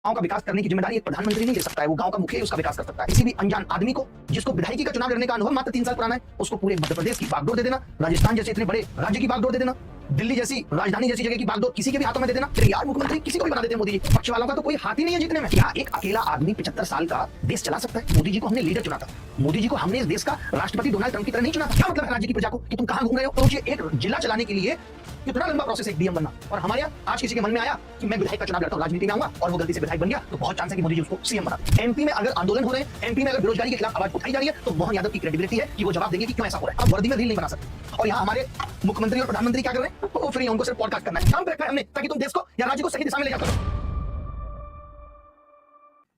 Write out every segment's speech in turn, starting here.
गांव का विकास करने की जिम्मेदारी एक प्रधानमंत्री नहीं ले सकता है, वो गांव का मुखिया ही उसका विकास कर सकता है। किसी भी अनजान आदमी को, जिसको विधायकी का चुनाव लड़ने का अनुभव मात्र 3 साल पुराना है, उसको पूरे मध्य प्रदेश की बागडोर दे देना, राजस्थान जैसे इतने बड़े राज्य की बागडोर दे देना, दिल्ली जैसी राजधानी जैसी जगह की बागडोर किसी के भी हाथों में दे देना। फिर यार मुख्यमंत्री किसी को भी बना देते हैं मोदी जी। पक्ष वालों का तो कोई हाथ ही नहीं है जीतने में। क्या एक अकेला आदमी 75 साल का देश चला सकता है? मोदी जी को हमने लीडर चुना था, मोदी जी को हमने इस देश का राष्ट्रपति डोनाल्ड ट्रंप की तरह नहीं चुना था। क्या मतलब है राज्य की प्रजा को कि तुम कहां घूम रहे हो? तो ये एक जिला चलाने के लिए कितना लंबा प्रोसेस है एक डीएम बनना। और हमारे यहाँ आज किसी के मन में आया कि मैं विधायक का चुनाव लड़ता हूँ, राजनीति में आऊंगा, और वो गलती से विधायक बन गया, तो बहुत चांस है कि मोदी जी उसको सीएम बना दे। एमपी में अगर आंदोलन हो रहे हैं, एमपी में अगर बेरोजगारी के खिलाफ आवाज उठाई जा रही है, तो मोहन यादव की क्रेडिबिलिटी है कि वो जवाब देंगे कि क्यों ऐसा हो रहा है। अब वर्दी में रील नहीं बना सकते। और यहाँ हमारे मुख्यमंत्री और प्रधानमंत्री क्या कर रहे हैं? वो फ्री, उनको सिर्फ पॉडकास्ट करना है, काम पे रखा है हमने, ताकि तुम देश को या राज्य को सही दिशा में ले जा सको।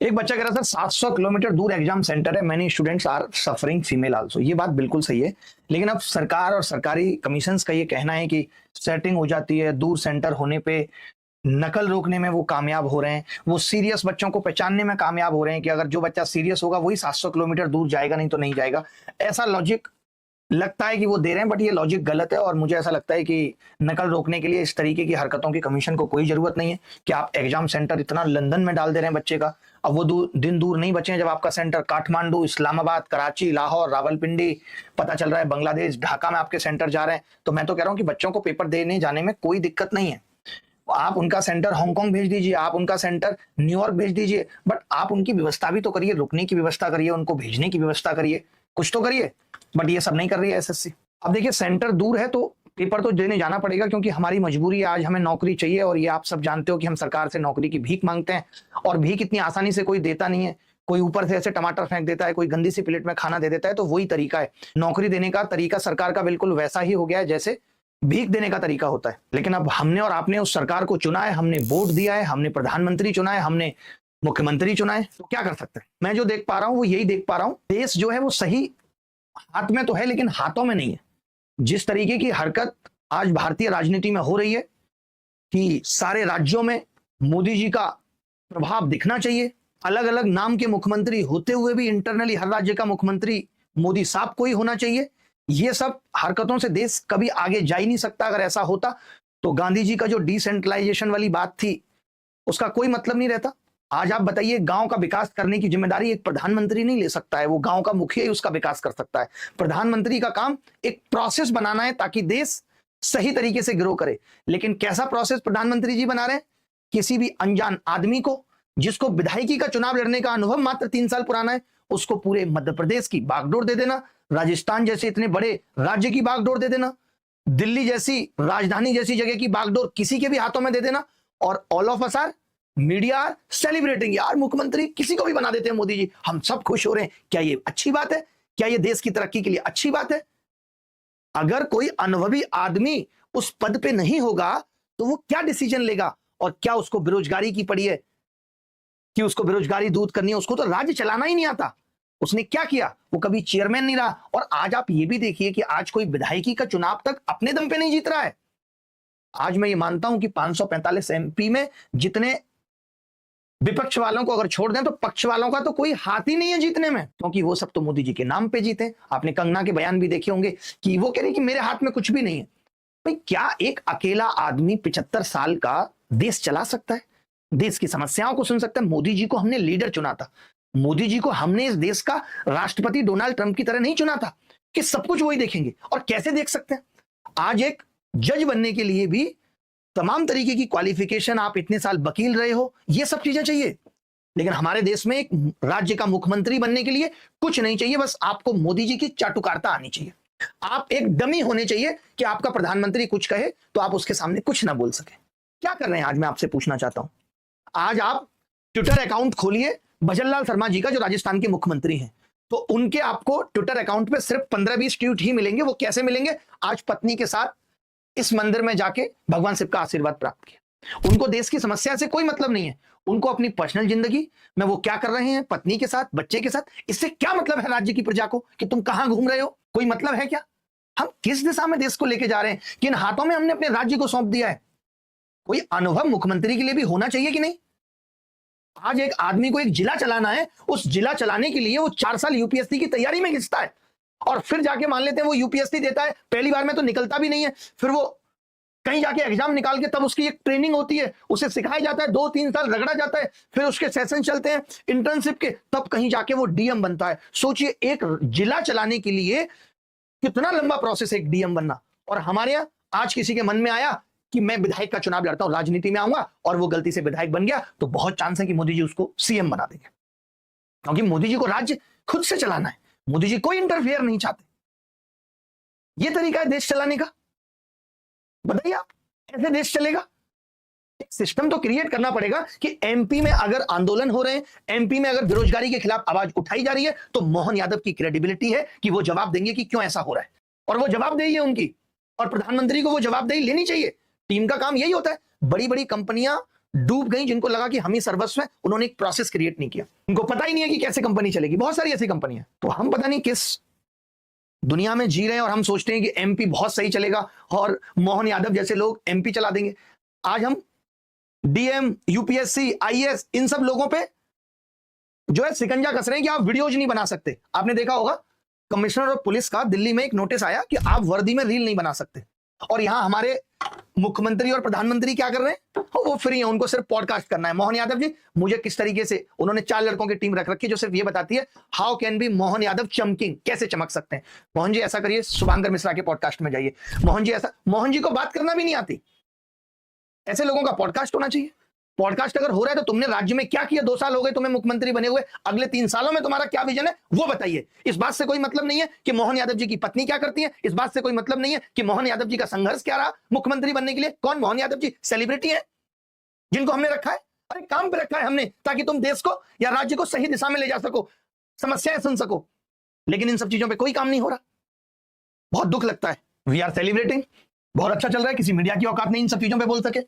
एक बच्चा कह रहा था 700 किलोमीटर दूर एग्जाम सेंटर है, many students are suffering female also. ये बात बिल्कुल सही है, लेकिन अब सरकार और सरकारी कमीशंस का ये कहना है कि सेटिंग हो जाती है, दूर सेंटर होने पे नकल रोकने में वो कामयाब हो रहे हैं, वो सीरियस बच्चों को पहचानने में कामयाब हो रहे हैं कि अगर जो बच्चा सीरियस होगा वही 700 किलोमीटर दूर जाएगा, नहीं तो नहीं जाएगा। ऐसा लॉजिक लगता है कि वो दे रहे हैं, बट ये लॉजिक गलत है। और मुझे ऐसा लगता है कि नकल रोकने के लिए इस तरीके की हरकतों की कमीशन को कोई जरूरत नहीं है कि आप एग्जाम सेंटर इतना लंदन में डाल दे रहे हैं बच्चे का। अब वो दिन दूर नहीं बचे हैं जब आपका सेंटर काठमांडू, इस्लामाबाद, कराची, लाहौर, रावलपिंडी, पता चल रहा है बांग्लादेश, ढाका में आपके सेंटर जा रहे हैं। तो मैं तो कह रहा हूँ कि बच्चों को पेपर देने जाने में कोई दिक्कत नहीं है। आप उनका सेंटर हांगकांग भेज दीजिए, आप उनका सेंटर न्यूयॉर्क भेज दीजिए, बट आप उनकी व्यवस्था भी तो करिए, रुकने की व्यवस्था करिए, उनको भेजने की व्यवस्था करिए, कुछ तो करिए। बट ये सब नहीं कर रही है एसएससी। अब देखिए, सेंटर दूर है तो पेपर तो देने जाना पड़ेगा, क्योंकि हमारी मजबूरी है, आज हमें नौकरी चाहिए। और ये आप सब जानते हो कि हम सरकार से नौकरी की भीख मांगते हैं, और भीख इतनी आसानी से कोई देता नहीं है। कोई ऊपर से ऐसे टमाटर फेंक देता है, कोई गंदी सी प्लेट में खाना दे देता है। तो वही तरीका है, नौकरी देने का तरीका सरकार का बिल्कुल वैसा ही हो गया है जैसे भीख देने का तरीका होता है। लेकिन अब हमने और आपने उस सरकार को चुना है, हमने वोट दिया है, हमने प्रधानमंत्री चुना है, हमने मुख्यमंत्री चुना है, तो क्या कर सकते हैं? मैं जो देख पा रहा हूं वो यही देख पा रहा हूं, देश जो है वो सही हाथ में तो है लेकिन हाथों में नहीं है। जिस तरीके की हरकत आज भारतीय राजनीति में हो रही है कि सारे राज्यों में मोदी जी का प्रभाव दिखना चाहिए, अलग अलग नाम के मुख्यमंत्री होते हुए भी इंटरनली हर राज्य का मुख्यमंत्री मोदी साहब को ही होना चाहिए, ये सब हरकतों से देश कभी आगे जा ही नहीं सकता। अगर ऐसा होता तो गांधी जी का जो डिसेंट्रलाइजेशन वाली बात थी उसका कोई मतलब नहीं रहता। आज आप बताइए, गांव का विकास करने की जिम्मेदारी एक प्रधानमंत्री नहीं ले सकता है, वो गांव का मुखिया ही उसका विकास कर सकता है। प्रधानमंत्री का काम एक प्रोसेस बनाना है ताकि देश सही तरीके से ग्रो करे। लेकिन कैसा प्रोसेस प्रधानमंत्री जी बना रहे हैं? किसी भी अनजान आदमी को, जिसको विधायकी का चुनाव लड़ने का अनुभव मात्र 3 साल पुराना है, उसको पूरे मध्य प्रदेश की बागडोर दे देना, राजस्थान जैसे इतने बड़े राज्य की बागडोर दे देना, दिल्ली जैसी राजधानी जैसी जगह की बागडोर किसी के भी हाथों में दे देना। और all of us are media are celebrating, यार मुख्यमंत्री किसी को भी बना देते हैं मोदी जी, हम सब खुश हो रहे हैं। क्या ये अच्छी बात है? क्या ये देश की तरक्की के लिए अच्छी बात है? अगर कोई अनुभवी आदमी उस पद पे नहीं होगा तो वो क्या डिसीजन लेगा? और क्या उसको बेरोजगारी की पड़ी है कि उसको बेरोजगारी दूर करनी है? उसको तो राज्य चलाना ही नहीं आता। उसने क्या किया? वो कभी चेयरमैन नहीं रहा। और आज आप ये भी देखिए कि आज कोई विधायकी का चुनाव तक अपने दम पे नहीं जीत रहा है। आज मैं ये मानता हूं कि 545 एमपी में जितने विपक्ष वालों को अगर छोड़ दें तो पक्ष वालों का तो कोई हाथ ही नहीं है जीतने में, क्योंकि वो सब तो मोदी जी के नाम पे जीते। आपने कंगना के बयान भी देखे होंगे कि वो कह रही कि मेरे हाथ में कुछ भी नहीं है। भाई, क्या एक अकेला आदमी 75 साल का देश चला सकता है? देश की समस्याओं को सुन सकता है? मोदी जी को हमने लीडर चुना था, मोदी जी को हमने इस देश का राष्ट्रपति डोनाल्ड ट्रंप की तरह नहीं चुना था कि सब कुछ वही देखेंगे। और कैसे देख सकते हैं? आज एक जज बनने के लिए भी तमाम तरीके की क्वालिफिकेशन, आप इतने साल वकील रहे हो, ये सब चीजें चाहिए। लेकिन हमारे देश में एक राज्य का मुख्यमंत्री बनने के लिए कुछ नहीं चाहिए, बस आपको मोदी जी की चाटुकारिता आनी चाहिए। आप एक डमी होने चाहिए कि आपका प्रधानमंत्री कुछ कहे तो आप उसके सामने कुछ ना बोल सके। क्या कर रहे हैं आज? मैं आपसे पूछना चाहता हूं, आज आप ट्विटर अकाउंट खोलिए भजनलाल शर्मा जी का, जो राजस्थान के मुख्यमंत्री हैं, तो उनके आपको ट्विटर अकाउंट पे सिर्फ 15-20 ट्वीट ही मिलेंगे। वो कैसे मिलेंगे? आज पत्नी के साथ इस मंदिर में जाके भगवान शिव का आशीर्वाद प्राप्त किया। उनको देश की समस्या से कोई मतलब नहीं है, उनको अपनी पर्सनल जिंदगी में वो क्या कर रहे हैं पत्नी के साथ, बच्चे के साथ, इससे क्या मतलब है राज्य की प्रजा को कि तुम कहां घूम रहे हो? कोई मतलब है क्या? हम किस दिशा में देश को लेके जा रहे हैं? किन हाथों में हमने अपने राज्य को सौंप दिया है? कोई अनुभव मुख्यमंत्री के लिए भी होना चाहिए कि नहीं? आज एक आदमी को एक जिला चलाना है, उस जिला चलाने के लिए वो 4 साल यूपीएससी की तैयारी में घिसता है, और फिर जाके मान लेते हैं वो यूपीएससी देता है, पहली बार में तो निकलता भी नहीं है, फिर वो कहीं जाके एग्जाम निकाल के तब उसकी एक ट्रेनिंग होती है, उसे सिखाया जाता है, 2-3 साल रगड़ा जाता है, फिर उसके सेशन चलते हैं इंटर्नशिप के, तब कहीं जाके वो डीएम बनता है। सोचिए एक जिला चलाने के लिए कितना लंबा प्रोसेस है एक डीएम बनना। और हमारे यहां आज किसी के मन में आया कि मैं विधायक का चुनाव लड़ता हूं, राजनीति में आऊंगा, और वो गलती से विधायक बन गया, तो बहुत चांस है कि मोदी जी उसको सीएम बना देंगे, क्योंकि मोदी जी को राज्य खुद से चलाना है, मोदी जी कोई इंटरफेयर नहीं चाहते। ये तरीका है देश चलाने का? बताइए आप, ऐसे देश चलेगा? एक सिस्टम तो क्रिएट करना पड़ेगा कि एमपी में अगर आंदोलन हो रहे हैं, एमपी में अगर बेरोजगारी के खिलाफ आवाज उठाई जा रही है, तो मोहन यादव की क्रेडिबिलिटी है कि वो जवाब देंगे कि क्यों ऐसा हो रहा है, और वो जवाबदेही है उनकी, और प्रधानमंत्री को वो जवाबदेही लेनी चाहिए। टीम का काम यही होता है। बड़ी बड़ी कंपनियां डूब गई जिनको लगा कि हम ही सर्वस्व हैं, उन्होंने एक प्रोसेस क्रिएट नहीं किया, उनको पता ही नहीं है कि कैसे कंपनी चलेगी। बहुत सारी ऐसी कंपनियां, तो हम पता नहीं किस दुनिया में जी रहे हैं और हम सोचते हैं कि एमपी बहुत सही चलेगा और मोहन यादव जैसे लोग एमपी चला देंगे। आज हम डीएम, यूपीएससी, आईएएस, इन सब लोगों पे जो है शिकंजा कस रहे हैं कि आप वीडियोज नहीं बना सकते। आपने देखा होगा कमिश्नर ऑफ पुलिस का दिल्ली में एक नोटिस आया कि आप वर्दी में रील नहीं बना सकते, और यहां हमारे मुख्यमंत्री और प्रधानमंत्री क्या कर रहे हैं, वो फ्री है, उनको सिर्फ पॉडकास्ट करना है। मोहन यादव जी, मुझे किस तरीके से उन्होंने 4 लड़कों की टीम रख रखी है जो सिर्फ ये बताती है how can be Mohan Yadav चमकिंग, कैसे चमक सकते हैं। मोहन जी ऐसा करिए, शुभांकर मिश्रा के पॉडकास्ट में जाइए। मोहन जी ऐसा, मोहन जी को बात करना भी नहीं आती, ऐसे लोगों का पॉडकास्ट होना चाहिए। पॉडकास्ट अगर हो रहा है तो तुमने राज्य में क्या किया, 2 साल हो गए तुम्हें मुख्यमंत्री बने हुए, अगले 3 सालों में तुम्हारा क्या विजन है वो बताइए। इस बात से कोई मतलब नहीं है कि मोहन यादव जी की पत्नी क्या करती है, इस बात से कोई मतलब नहीं है कि मोहन यादव जी का संघर्ष क्या रहा मुख्यमंत्री बनने के लिए। कौन मोहन यादव जी? सेलिब्रिटी है जिनको हमने रखा है, अरे काम पे रखा है हमने, ताकि तुम देश को या राज्य को सही दिशा में ले जा सको, समस्याएं सुन सको, लेकिन इन सब चीजों पर कोई काम नहीं हो रहा। बहुत दुख लगता है। वी आर सेलिब्रेटिंग, बहुत अच्छा चल रहा है, किसी मीडिया की औकात नहीं इन सब चीजों पर बोल सके।